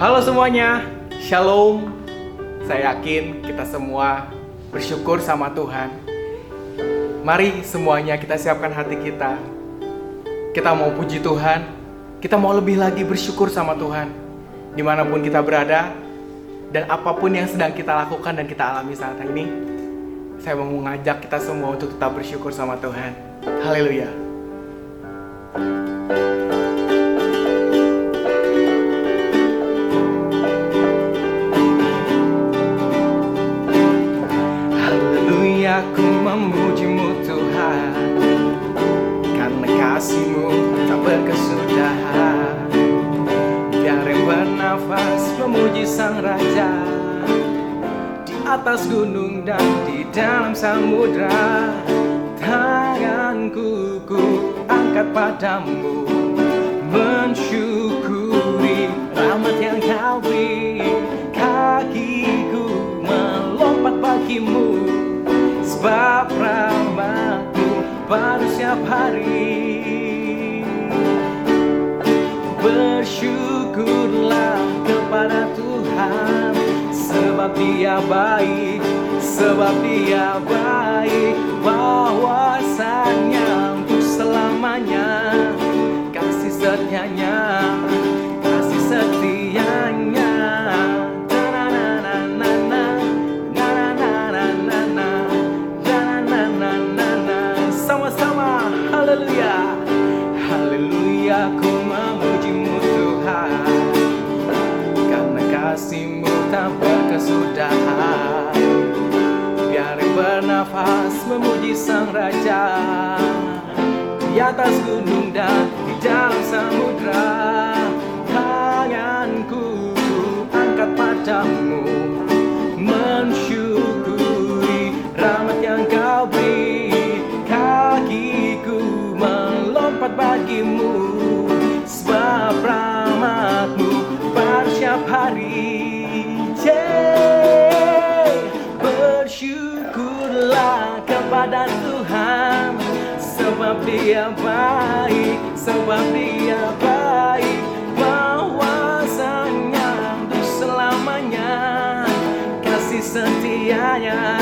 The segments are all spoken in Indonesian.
Halo semuanya, Shalom. Saya yakin kita semua bersyukur sama Tuhan. Mari semuanya kita siapkan hati kita. Kita mau puji Tuhan, kita mau lebih lagi bersyukur sama Tuhan. Dimanapun kita berada, dan apapun yang sedang kita lakukan dan kita alami saat ini, saya mau mengajak kita semua untuk tetap bersyukur sama Tuhan. Haleluya. Aku memuji-Mu Tuhan, karena kasih-Mu tak berkesudahan. Biar yang bernafas memuji Sang Raja, di atas gunung dan di dalam samudra. Tanganku ku angkat padamu, mensyukuri rahmat yang Kau beri. Kakiku melompat bagimu, sebab rahmat-Mu baru setiap hari. Bersyukurlah kepada Tuhan, sebab Dia baik, sebab Dia baik. Bahwasanya untuk selamanya kasih setianya, kasih setianya. Haleluya, haleluya, ku memuji-Mu Tuhan, karena kasih-Mu tak berkesudahan. Biar bernafas memuji Sang Raja, di atas gunung dan di dalam samudra. Tanganku angkat padamu, mensyukuri rahmat yang Kau beri. Kakiku melompat bagimu, sebab rahmat-Mu baru setiap hari. Bersyukurlah kepada Tuhan, sebab Dia baik, sebab Dia baik. Bahwasanya untuk selamanya kasih setianya,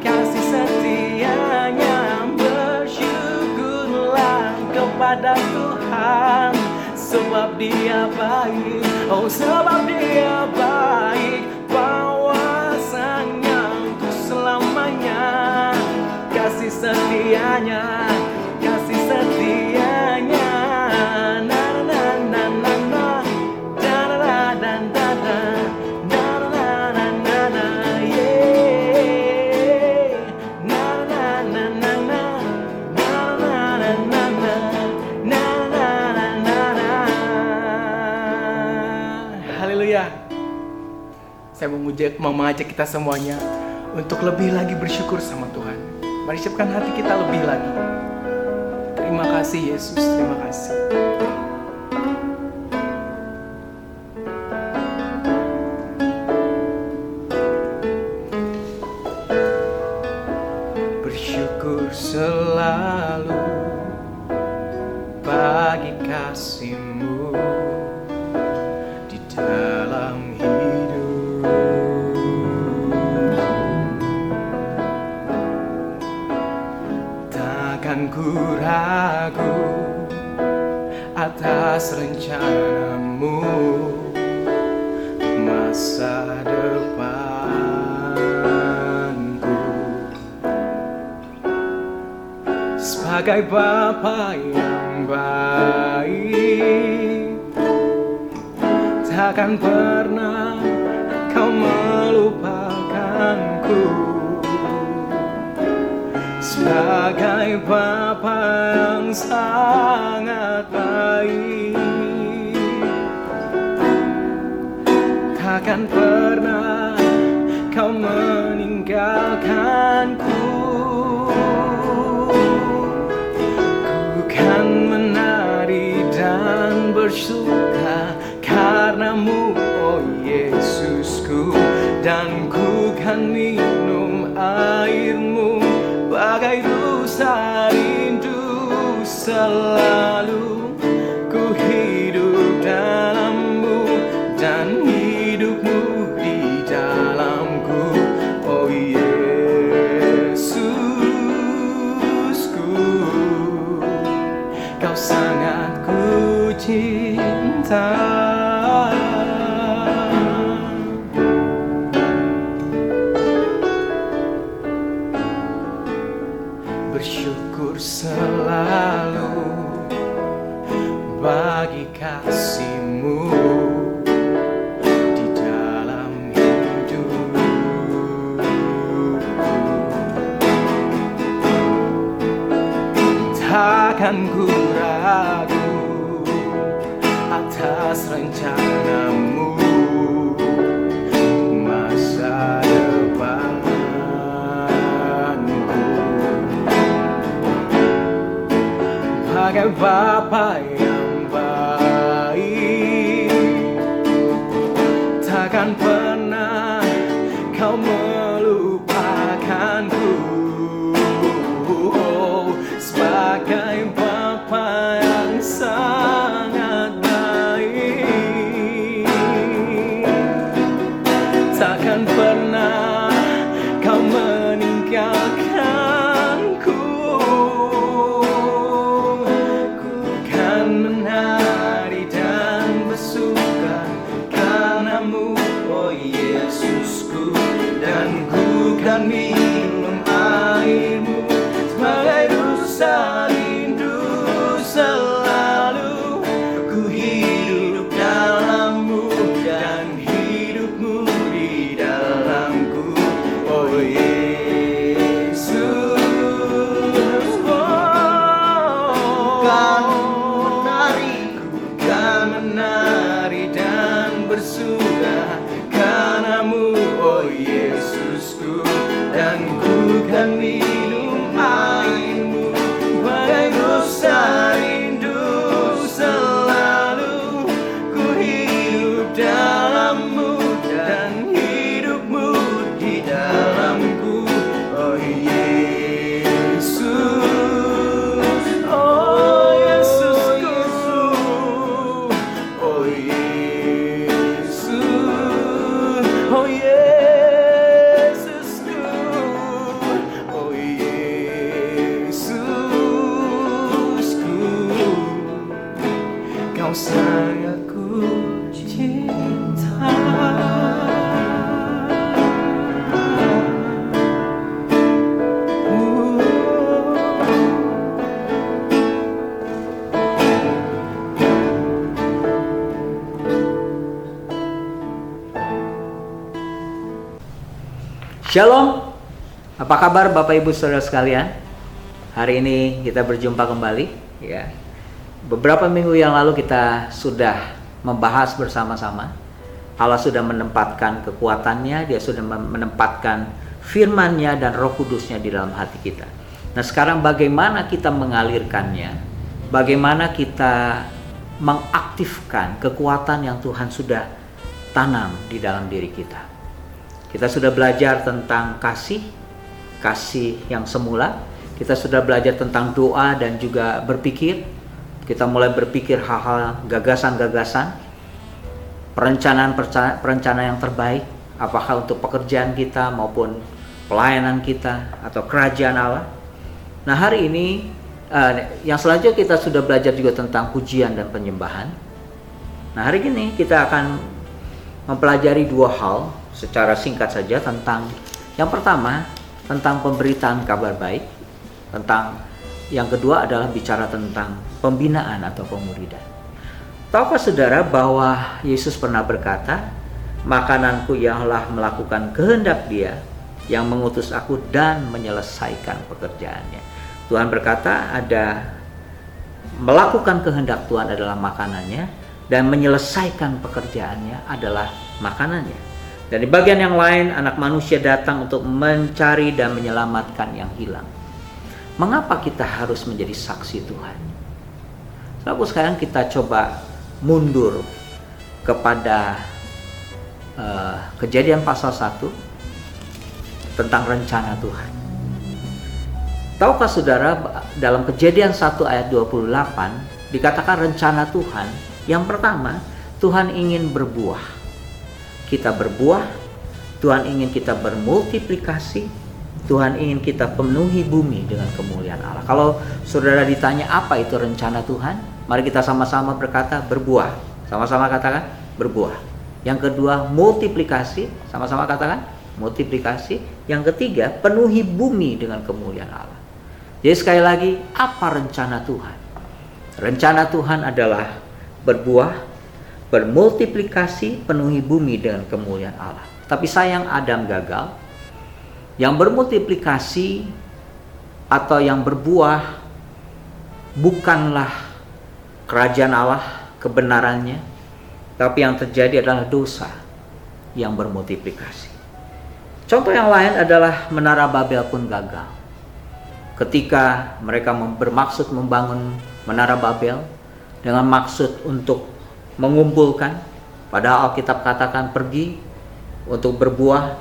kasih setianya. Kepada Tuhan, sebab Dia baik, oh sebab Dia baik. Bahwasanya untuk selamanya kasih setianya, kasih setianya. Na na na na na, da da da da da, na na na na na, yeah. Na na na na na, na na na na. Haleluya. Saya mau mengajak kita semuanya untuk lebih lagi bersyukur sama Tuhan. Mari siapkan hati kita lebih lagi. Terima kasih Yesus, terima kasih. Bersyukur selalu bagi kasih-Mu di dalam hidup. Takkan ku ragu atas rencana-Mu masa depanku. Sebagai Bapa yang baik, takkan pernah Kau melupakanku. Sebagai Bapa yang sangat baik, takkan pernah Kau meninggalkanku. Ku kan menari dan bersuka karena-Mu, oh Yesusku, dan ku kan minum air-Mu bagai rusa rindu. Selalu ku hidup dalam-Mu dan Bersyukur selalu bagi kasih-Mu di dalam hidupku. Takkan ku ragu atas rencana-Mu masa depanku. Bagai Bapa yang baik, takkan pernah Kau melupakanku. Sebagai Bapa yang sangat baik, takkan pernah Kau meninggalkanku. Ku kan menari dan bersuka karena-Mu, oh Yesusku, dan ku kan minum air-Mu sebagai rasa rindu selalu. Ku hidup dalam-Mu dan hidup-Mu di dalamku, oh Yesus. Ku kan menari dan bersuka karena-Mu, oh Yesusku, dan ku kan minum air-Mu bagai rasa rindu selalu. Ku hidup dalam-Mu dan hidup-Mu di dalamku, oh Yesus. Oh Yesusku, oh Yesus, oh Yesusku, oh Yesusku. Kau sangat ku cinta. Shalom, apa kabar Bapak Ibu Saudara sekalian? Hari ini kita berjumpa kembali, ya. Beberapa minggu yang lalu kita sudah membahas bersama-sama. Allah sudah menempatkan kekuatannya, Dia sudah menempatkan firman-Nya dan Roh Kudus-Nya di dalam hati kita. Nah, sekarang bagaimana kita mengalirkannya? Bagaimana kita mengaktifkan kekuatan yang Tuhan sudah tanam di dalam diri kita? Kita sudah belajar tentang kasih yang semula. Kita sudah belajar tentang doa dan juga berpikir. Kita mulai berpikir hal-hal gagasan-gagasan, perencanaan yang terbaik, apakah untuk pekerjaan kita maupun pelayanan kita atau kerajaan Allah. Nah, hari ini yang selanjutnya kita sudah belajar juga tentang pujian dan penyembahan. Nah, hari ini kita akan mempelajari dua hal secara singkat saja tentang yang pertama tentang pemberitaan kabar baik, tentang yang kedua adalah bicara tentang pembinaan atau pemuridan. Tahukah saudara bahwa Yesus pernah berkata, makananku ialah melakukan kehendak Dia yang mengutus aku dan menyelesaikan pekerjaannya. Tuhan berkata ada melakukan kehendak Tuhan adalah makanannya dan menyelesaikan pekerjaannya adalah makanannya. Dan di bagian yang lain, anak manusia datang untuk mencari dan menyelamatkan yang hilang. Mengapa kita harus menjadi saksi Tuhan? Lalu sekarang kita coba mundur kepada Kejadian pasal 1 tentang rencana Tuhan. Tahukah saudara, dalam Kejadian 1 ayat 28 dikatakan rencana Tuhan yang pertama, Tuhan ingin berbuah. Kita berbuah, Tuhan ingin kita bermultiplikasi, Tuhan ingin kita penuhi bumi dengan kemuliaan Allah. Kalau saudara ditanya apa itu rencana Tuhan, mari kita sama-sama berkata berbuah. Sama-sama katakan berbuah. Yang kedua, multiplikasi, sama-sama katakan, multiplikasi. Yang ketiga, penuhi bumi dengan kemuliaan Allah. Jadi sekali lagi, apa rencana Tuhan? Rencana Tuhan adalah berbuah, bermultiplikasi, penuhi bumi dengan kemuliaan Allah. Tapi sayang Adam gagal. Yang bermultiplikasi atau yang berbuah bukanlah kerajaan Allah, kebenarannya, tapi yang terjadi adalah dosa yang bermultiplikasi. Contoh yang lain adalah Menara Babel pun gagal. Ketika mereka bermaksud membangun Menara Babel dengan maksud untuk mengumpulkan, padahal Alkitab katakan pergi untuk berbuah,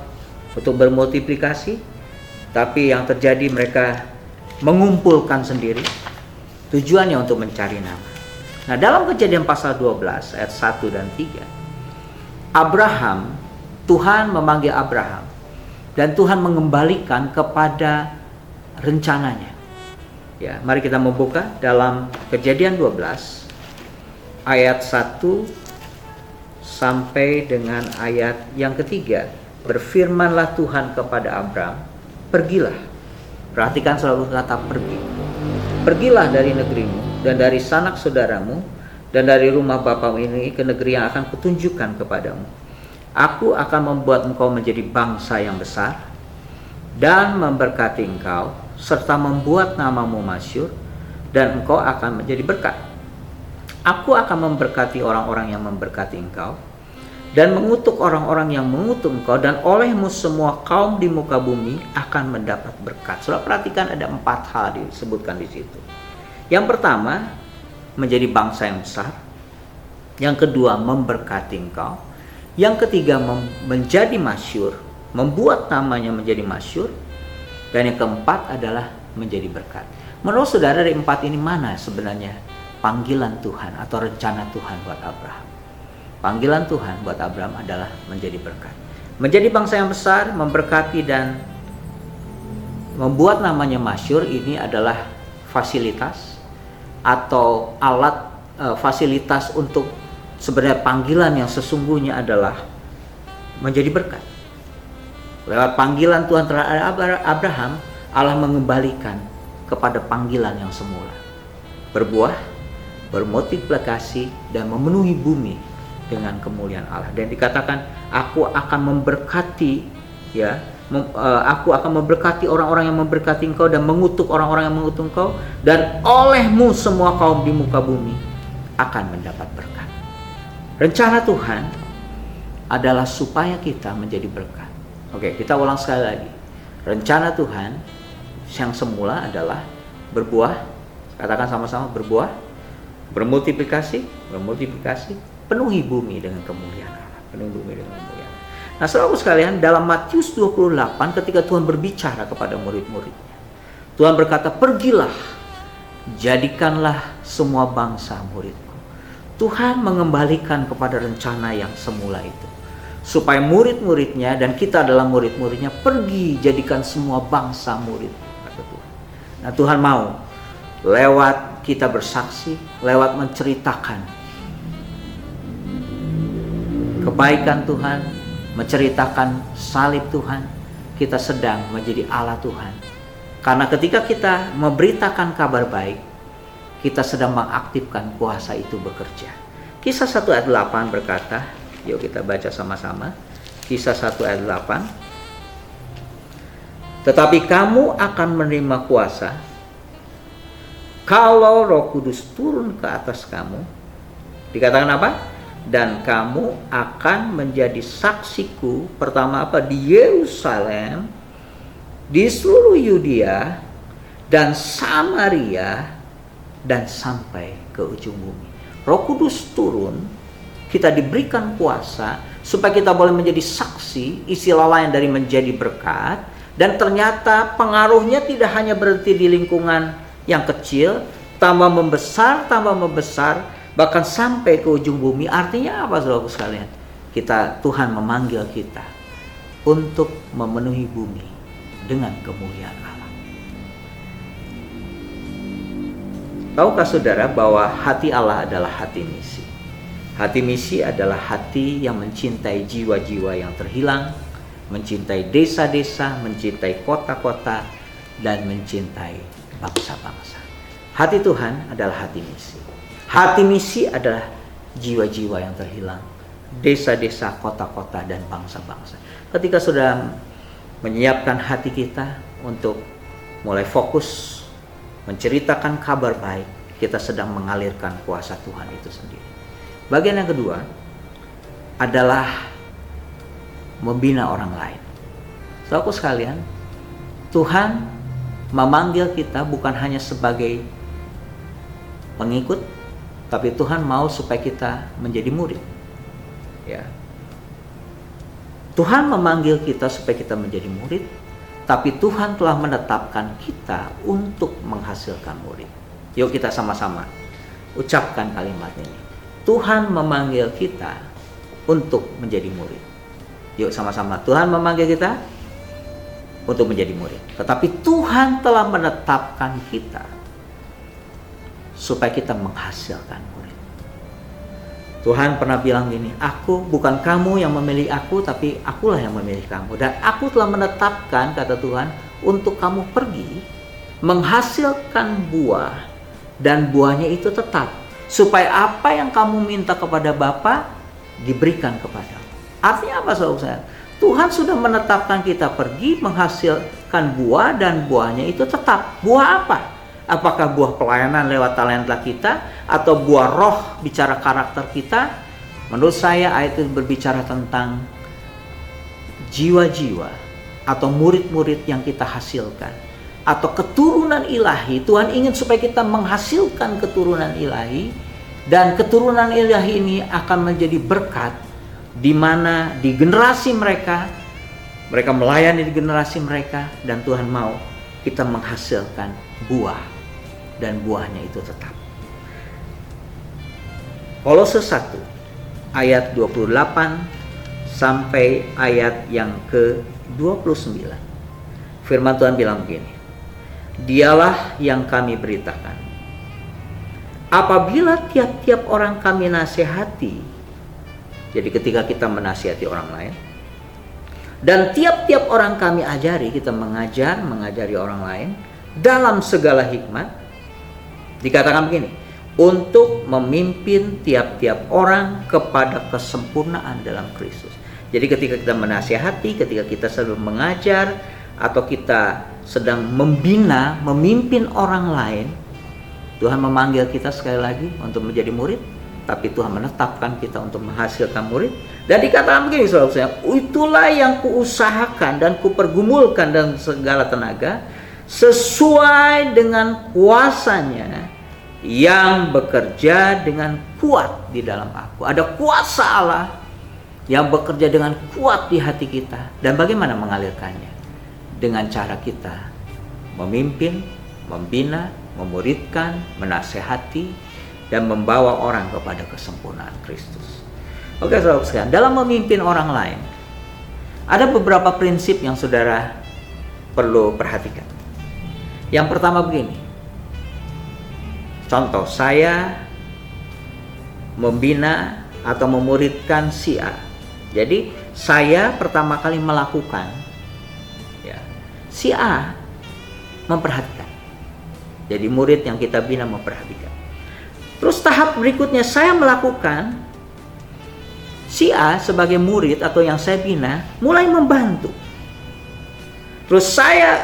untuk bermultiplikasi, tapi yang terjadi mereka mengumpulkan sendiri, tujuannya untuk mencari nama. Nah, dalam Kejadian pasal 12 ayat 1 dan 3, Abraham, Tuhan memanggil Abraham dan Tuhan mengembalikan kepada rencananya. Ya, mari kita membuka dalam Kejadian 12 ayat 1 sampai dengan ayat yang ketiga. Berfirmanlah Tuhan kepada Abram, pergilah. Perhatikan selalu kata pergi. Pergilah dari negerimu dan dari sanak saudaramu dan dari rumah bapamu ini ke negeri yang akan kutunjukkan kepadamu. Aku akan membuat engkau menjadi bangsa yang besar dan memberkati engkau, serta membuat namamu masyhur, dan engkau akan menjadi berkat. Aku akan memberkati orang-orang yang memberkati engkau, dan mengutuk orang-orang yang mengutuk engkau, dan olehmu semua kaum di muka bumi akan mendapat berkat. Saudara perhatikan ada 4 hal disebutkan di situ. Yang pertama, menjadi bangsa yang besar. Yang kedua, memberkati engkau. Yang ketiga, menjadi masyhur, membuat namanya menjadi masyhur. Dan yang keempat adalah menjadi berkat. Menurut saudara dari 4 ini mana sebenarnya panggilan Tuhan atau rencana Tuhan buat Abraham? Panggilan Tuhan buat Abraham adalah menjadi berkat. Menjadi bangsa yang besar, memberkati dan membuat namanya masyhur, ini adalah fasilitas atau alat fasilitas untuk sebenarnya panggilan yang sesungguhnya adalah menjadi berkat. Lewat panggilan Tuhan terhadap Abraham, Allah mengembalikan kepada panggilan yang semula. Berbuah, bermultiplikasi, dan memenuhi bumi dengan kemuliaan Allah. Dan dikatakan, aku akan memberkati, aku akan memberkati orang-orang yang memberkati engkau dan mengutuk orang-orang yang mengutuk engkau, dan olehmu semua kaum di muka bumi akan mendapat berkat. Rencana Tuhan adalah supaya kita menjadi berkat. Oke, kita ulang sekali lagi. Rencana Tuhan yang semula adalah berbuah, katakan sama-sama, berbuah, bermultiplikasi, penuhi bumi dengan kemuliaan Allah. Penuhi bumi dengan kemuliaan. Nah, saudaraku sekalian, dalam Matius 28 ketika Tuhan berbicara kepada murid-muridnya, Tuhan berkata, pergilah, jadikanlah semua bangsa muridku. Tuhan mengembalikan kepada rencana yang semula itu, supaya murid-muridnya dan kita adalah murid-muridnya, pergi jadikan semua bangsa murid, kata Tuhan. Nah, Tuhan mau lewat kita bersaksi, lewat menceritakan kebaikan Tuhan, menceritakan salib Tuhan, kita sedang menjadi Allah Tuhan. Karena ketika kita memberitakan kabar baik, kita sedang mengaktifkan kuasa itu bekerja. Kisah 1 ayat 8 berkata, yuk kita baca sama-sama. Kisah 1 ayat 8. Tetapi kamu akan menerima kuasa kalau Roh Kudus turun ke atas kamu. Dikatakan apa? Dan kamu akan menjadi saksiku, pertama apa? Di Yerusalem, di seluruh Yudea dan Samaria, dan sampai ke ujung bumi. Roh Kudus turun, kita diberikan kuasa supaya kita boleh menjadi saksi, istilah lain dari menjadi berkat. Dan ternyata pengaruhnya tidak hanya berhenti di lingkungan yang kecil, tambah membesar, bahkan sampai ke ujung bumi. Artinya apa, saudaraku sekalian? Tuhan memanggil kita untuk memenuhi bumi dengan kemuliaan Allah. Tahukah saudara bahwa hati Allah adalah hati misi? Hati misi adalah hati yang mencintai jiwa-jiwa yang terhilang, mencintai desa-desa, mencintai kota-kota, dan mencintai bangsa-bangsa. Hati Tuhan adalah hati misi. Hati misi adalah jiwa-jiwa yang terhilang, desa-desa, kota-kota, dan bangsa-bangsa. Ketika sudah menyiapkan hati kita untuk mulai fokus menceritakan kabar baik, kita sedang mengalirkan kuasa Tuhan itu sendiri. Bagian yang kedua adalah membina orang lain. Saudaraku sekalian, Tuhan memanggil kita bukan hanya sebagai pengikut, tapi Tuhan mau supaya kita menjadi murid. Ya. Tuhan memanggil kita supaya kita menjadi murid, tapi Tuhan telah menetapkan kita untuk menghasilkan murid. Yuk kita sama-sama ucapkan kalimat ini. Tuhan memanggil kita untuk menjadi murid. Yuk sama-sama. Tuhan memanggil kita untuk menjadi murid. Tetapi Tuhan telah menetapkan kita supaya kita menghasilkan murid. Tuhan pernah bilang gini, aku bukan kamu yang memilih aku, tapi akulah yang memilih kamu. Dan aku telah menetapkan, kata Tuhan, untuk kamu pergi menghasilkan buah, dan buahnya itu tetap, supaya apa yang kamu minta kepada Bapa diberikan kepadamu. Artinya apa, saudara? Tuhan sudah menetapkan kita pergi menghasilkan buah, dan buahnya itu tetap. Buah apa? Apakah buah pelayanan lewat talenta kita, atau buah roh bicara karakter kita? Menurut saya ayat itu berbicara tentang jiwa-jiwa atau murid-murid yang kita hasilkan, atau keturunan ilahi. Tuhan ingin supaya kita menghasilkan keturunan ilahi, dan keturunan ilahi ini akan menjadi berkat di mana di generasi mereka melayani di generasi mereka, dan Tuhan mau kita menghasilkan buah, dan buahnya itu tetap. Kolose 1 ayat 28 sampai ayat yang ke-29. Firman Tuhan bilang begini, dialah yang kami beritakan, apabila tiap-tiap orang kami nasihati. Jadi ketika kita menasihati orang lain, dan tiap-tiap orang kami ajari, kita mengajari orang lain dalam segala hikmat. Dikatakan begini, untuk memimpin tiap-tiap orang kepada kesempurnaan dalam Kristus. Jadi ketika kita menasihati, ketika kita sedang mengajar, atau kita sedang membina, memimpin orang lain, Tuhan memanggil kita sekali lagi untuk menjadi murid, tapi Tuhan menetapkan kita untuk menghasilkan murid. Dan dikatakan begini, saudara-saudara, itulah yang kuusahakan dan kupergumulkan dengan segala tenaga, sesuai dengan kuasanya yang bekerja dengan kuat di dalam aku. Ada kuasa Allah yang bekerja dengan kuat di hati kita. Dan bagaimana mengalirkannya? Dengan cara kita memimpin, membina, memuridkan, menasehati, dan membawa orang kepada kesempurnaan Kristus. Oke, saudara sekalian, dalam memimpin orang lain, ada beberapa prinsip yang saudara perlu perhatikan. Yang pertama begini, contoh, saya membina atau memuridkan si A. Jadi saya pertama kali melakukan, ya, si A memperhatikan. Jadi murid yang kita bina memperhatikan. Terus tahap berikutnya, saya melakukan, si A sebagai murid atau yang saya bina mulai membantu. Terus saya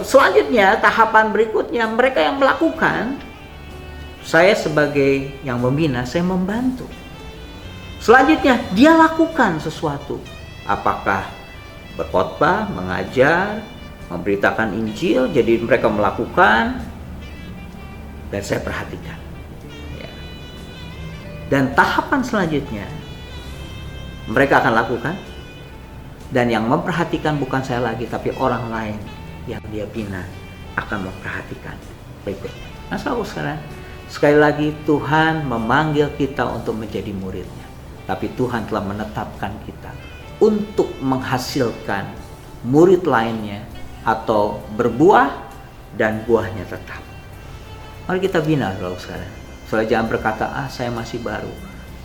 selanjutnya, tahapan berikutnya, mereka yang melakukan, saya sebagai yang membina, saya membantu. Selanjutnya dia lakukan sesuatu, apakah berkhotbah, mengajar, memberitakan Injil. Jadi mereka melakukan dan saya perhatikan, ya. Dan tahapan selanjutnya mereka akan lakukan, dan yang memperhatikan bukan saya lagi, tapi orang lain yang dia bina akan memperhatikan berikutnya. Nah, saudara sekarang, sekali lagi Tuhan memanggil kita untuk menjadi muridnya, tapi Tuhan telah menetapkan kita untuk menghasilkan murid lainnya, atau berbuah dan buahnya tetap. Mari kita bina, saudara sekarang. Saudara jangan berkata, saya masih baru.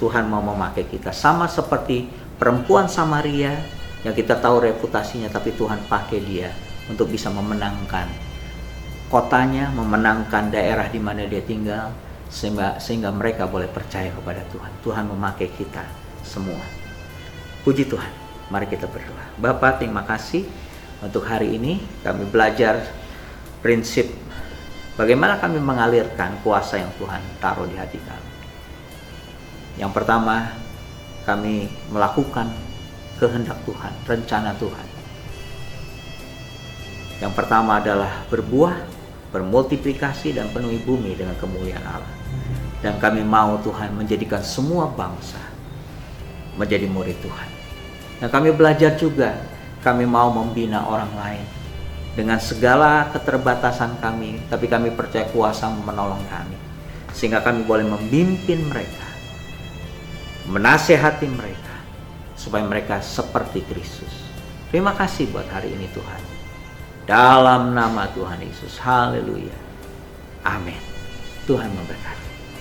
Tuhan mau memakai kita. Sama seperti perempuan Samaria yang kita tahu reputasinya, tapi Tuhan pakai dia untuk bisa memenangkan kotanya, memenangkan daerah di mana dia tinggal, sehingga mereka boleh percaya kepada Tuhan. Tuhan memakai kita semua. Puji Tuhan. Mari kita berdoa. Bapa, terima kasih untuk hari ini kami belajar prinsip bagaimana kami mengalirkan kuasa yang Tuhan taruh di hati kami. Yang pertama, kami melakukan kehendak Tuhan, rencana Tuhan. Yang pertama adalah berbuah, bermultiplikasi, dan penuhi bumi dengan kemuliaan Allah. Dan kami mau Tuhan menjadikan semua bangsa menjadi murid Tuhan. Dan kami belajar juga, kami mau membina orang lain. Dengan segala keterbatasan kami, tapi kami percaya kuasa menolong kami. Sehingga kami boleh memimpin mereka, menasehati mereka, supaya mereka seperti Kristus. Terima kasih buat hari ini Tuhan. Dalam nama Tuhan Yesus. Haleluya. Amin. Tuhan memberkati.